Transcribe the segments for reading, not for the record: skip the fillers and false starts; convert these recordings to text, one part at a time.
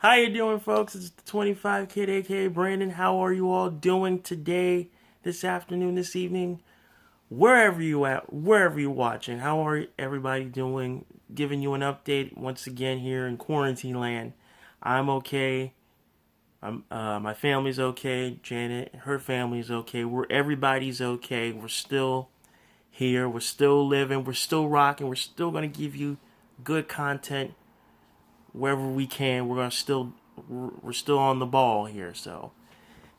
How you doing, folks? It's the 25 Kid, aka Brandon. How are you all doing today, this afternoon, this evening, wherever you at, wherever you're watching? How are everybody doing? Giving you an update once again here in quarantine land. I'm okay. My family's okay. Janet, her family's okay. Everybody's okay. We're still here. We're still living. We're still rocking. We're still gonna give you good content wherever we can. We're still on the ball here. So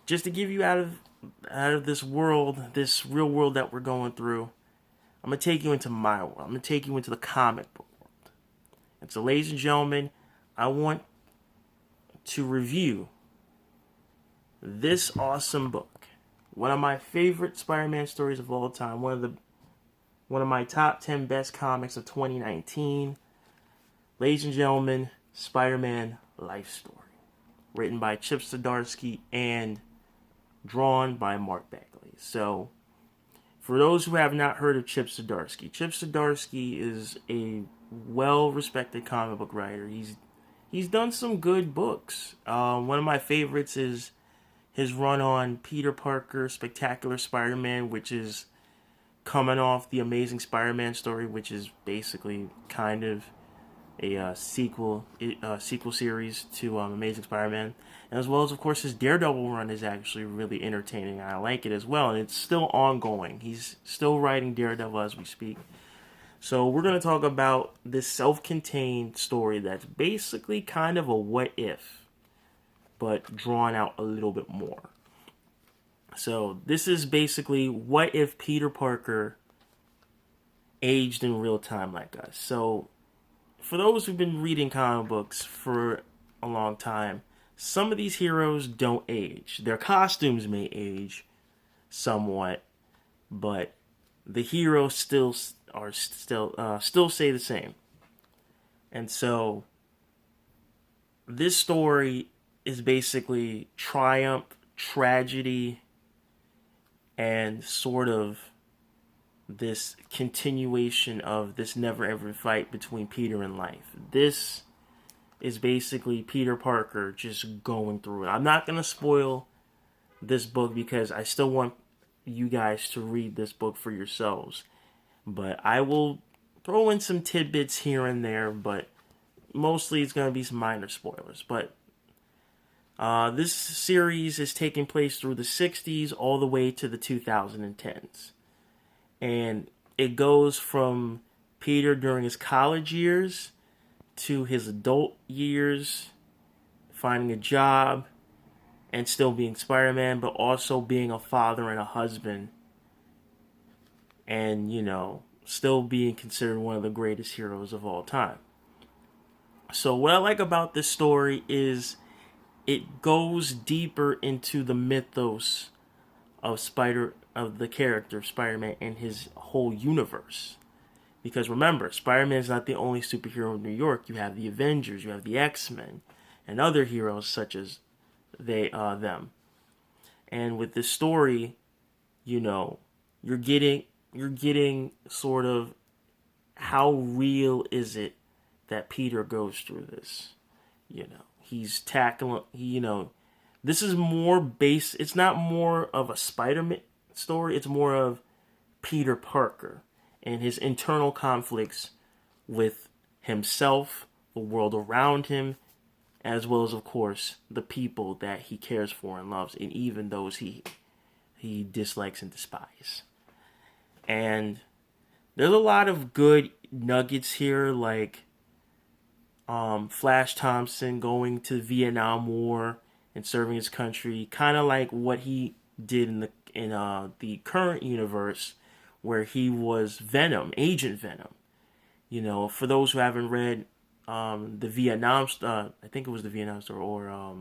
just to give you out of this world, this real world that we're going through, I'm gonna take you into my world. I'm gonna take you into the comic book world. And so, ladies and gentlemen, I want to review this awesome book. One of my favorite Spider-Man stories of all time. One of my top 10 best comics of 2019. Ladies and gentlemen, Spider-Man Life Story. Written by Chip Zdarsky and drawn by Mark Bagley. So, for those who have not heard of Chip Zdarsky is a well-respected comic book writer. He's done some good books. One of my favorites is his run on Peter Parker Spectacular Spider-Man, which is coming off the Amazing Spider-Man story, which is basically kind of a sequel series to Amazing Spider-Man, and as well as, of course, his Daredevil run is actually really entertaining. I like it as well, and it's still ongoing. He's still writing Daredevil as we speak. So we're going to talk about this self-contained story that's basically kind of a what if, but drawn out a little bit more. So this is basically what if Peter Parker aged in real time like us. So for those who've been reading comic books for a long time, some of these heroes don't age. Their costumes may age somewhat, but the heroes still stay the same. And so this story is basically triumph, tragedy, and sort of this continuation of this never ever fight between Peter and life. This is basically Peter Parker just going through it. I'm not going to spoil this book because I still want you guys to read this book for yourselves. But I will throw in some tidbits here and there, but mostly it's going to be some minor spoilers. But this series is taking place through the 60s all the way to the 2010s. And it goes from Peter during his college years to his adult years, finding a job and still being Spider-Man, but also being a father and a husband. And, still being considered one of the greatest heroes of all time. So what I like about this story is it goes deeper into the mythos of the character of Spider-Man and his whole universe. Because remember, Spider-Man is not the only superhero in New York. You have the Avengers, you have the X-Men, and other heroes such as them. And with this story, you're getting sort of how real is it that Peter goes through this. He's tackling, this is more base. It's not more of a Spider-Man story. It's more of Peter Parker and his internal conflicts with himself, the world around him, as well as, of course, the people that he cares for and loves, and even those he dislikes and despises. And there's a lot of good nuggets here, like Flash Thompson going to the Vietnam War and serving his country, kind of like what he did in the current universe, where he was Venom, Agent Venom. For those who haven't read the Vietnam, I think it was the Vietnam story or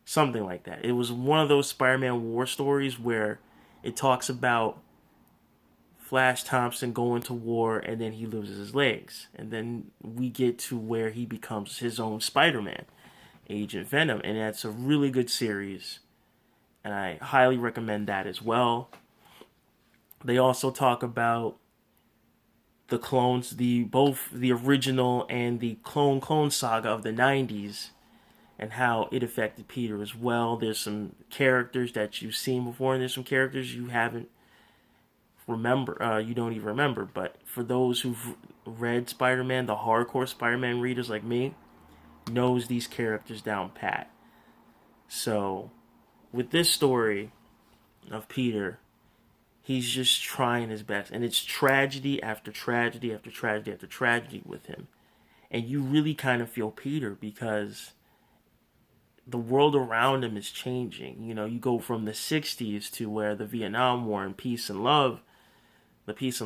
something like that. It was one of those Spider-Man war stories where it talks about Flash Thompson going to war and then he loses his legs. And then we get to where he becomes his own Spider-Man, Agent Venom. And that's a really good series. And I highly recommend that as well. They also talk about the clones, both the original and the clone saga of the 90s, and how it affected Peter as well. There's some characters that you've seen before, and there's some characters you haven't you don't even remember. But for those who've read Spider-Man, the hardcore Spider-Man readers like me, knows these characters down pat. So with this story of Peter, he's just trying his best, and it's tragedy after tragedy after tragedy after tragedy with him. And you really kind of feel Peter, because the world around him is changing. You know, you go from the 60s to where the Vietnam War and the peace and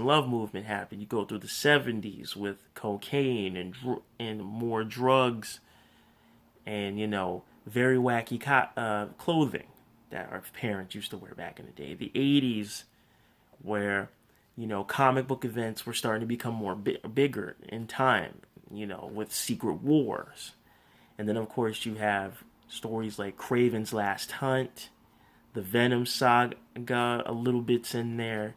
love movement happened. You go through the 70s with cocaine and more drugs, and, you know, very wacky clothing that our parents used to wear back in the day. The 80s, where, you know, comic book events were starting to become more bigger in time, you know, with Secret Wars. And then, of course, you have stories like Kraven's Last Hunt, the Venom saga, a little bits in there.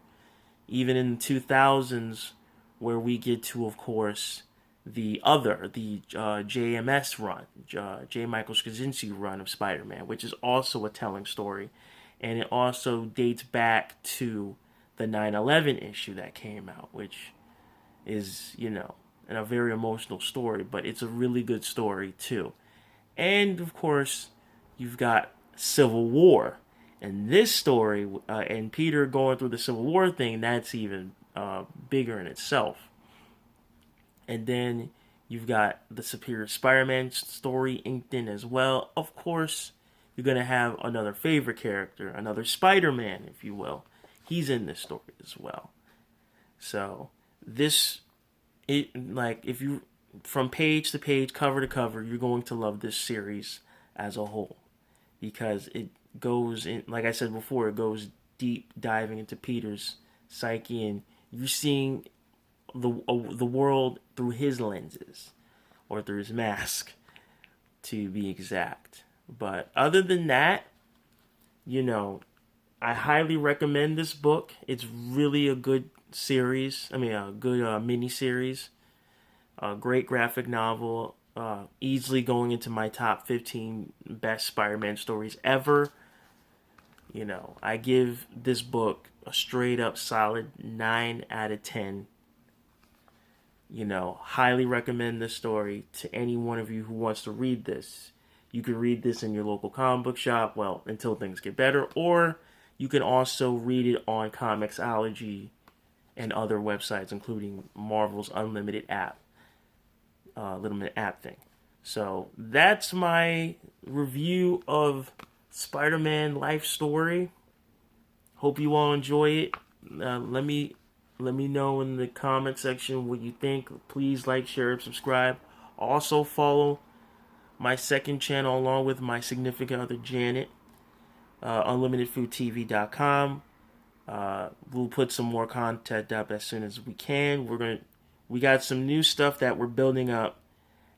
Even in the 2000s, where we get to, of course, the JMS run, J. Michael Straczynski run of Spider-Man, which is also a telling story. And it also dates back to the 9/11 issue that came out, which is, you know, a very emotional story, but it's a really good story too. And, of course, you've got Civil War. And this story, and Peter going through the Civil War thing, that's even bigger in itself. And then you've got the Superior Spider-Man story inked in as well. Of course, you're going to have another favorite character, another Spider-Man, if you will. He's in this story as well. So, if you, from page to page, cover to cover, you're going to love this series as a whole. Because it goes in, like I said before, it goes deep diving into Peter's psyche, and you're seeing the world through his lenses, or through his mask, to be exact. But other than that, you know, I highly recommend this book. It's really a good series. I mean, a good mini series. A great graphic novel. Easily going into my top 15 best Spider-Man stories ever. You know, I give this book a straight up solid 9 out of 10. You know, highly recommend this story to any one of you who wants to read this. You can read this in your local comic book shop, well, until things get better, or you can also read it on Comixology and other websites, including Marvel's Unlimited app. Little app thing. So that's my review of Spider-Man Life Story. Hope you all enjoy it. Let me know in the comment section what you think. Please like, share, and subscribe. Also follow my second channel along with my significant other Janet, UnlimitedFoodTV.com. We'll put some more content up as soon as we can. We got some new stuff that we're building up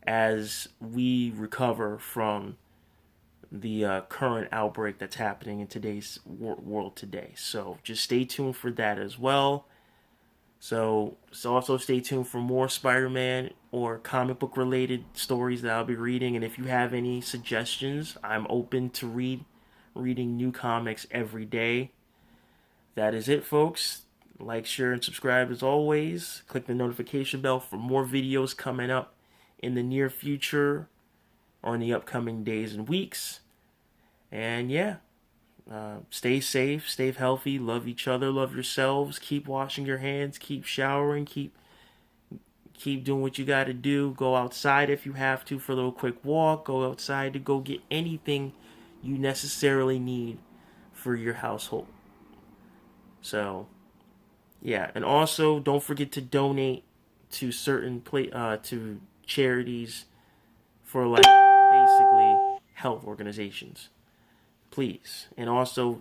as we recover from the current outbreak that's happening in today's world today. So just stay tuned for that as well. So also stay tuned for more Spider-Man or comic book related stories that I'll be reading. And if you have any suggestions, I'm open to reading new comics every day. That is it, folks. Like, share, and subscribe as always. Click the notification bell for more videos coming up in the near future or in the upcoming days and weeks. And yeah, stay safe, stay healthy, love each other, love yourselves. Keep washing your hands, keep showering, keep doing what you got to do. Go outside if you have to for a little quick walk. Go outside to go get anything you necessarily need for your household. So yeah, and also don't forget to donate to certain to charities for, like, basically health organizations, please. And also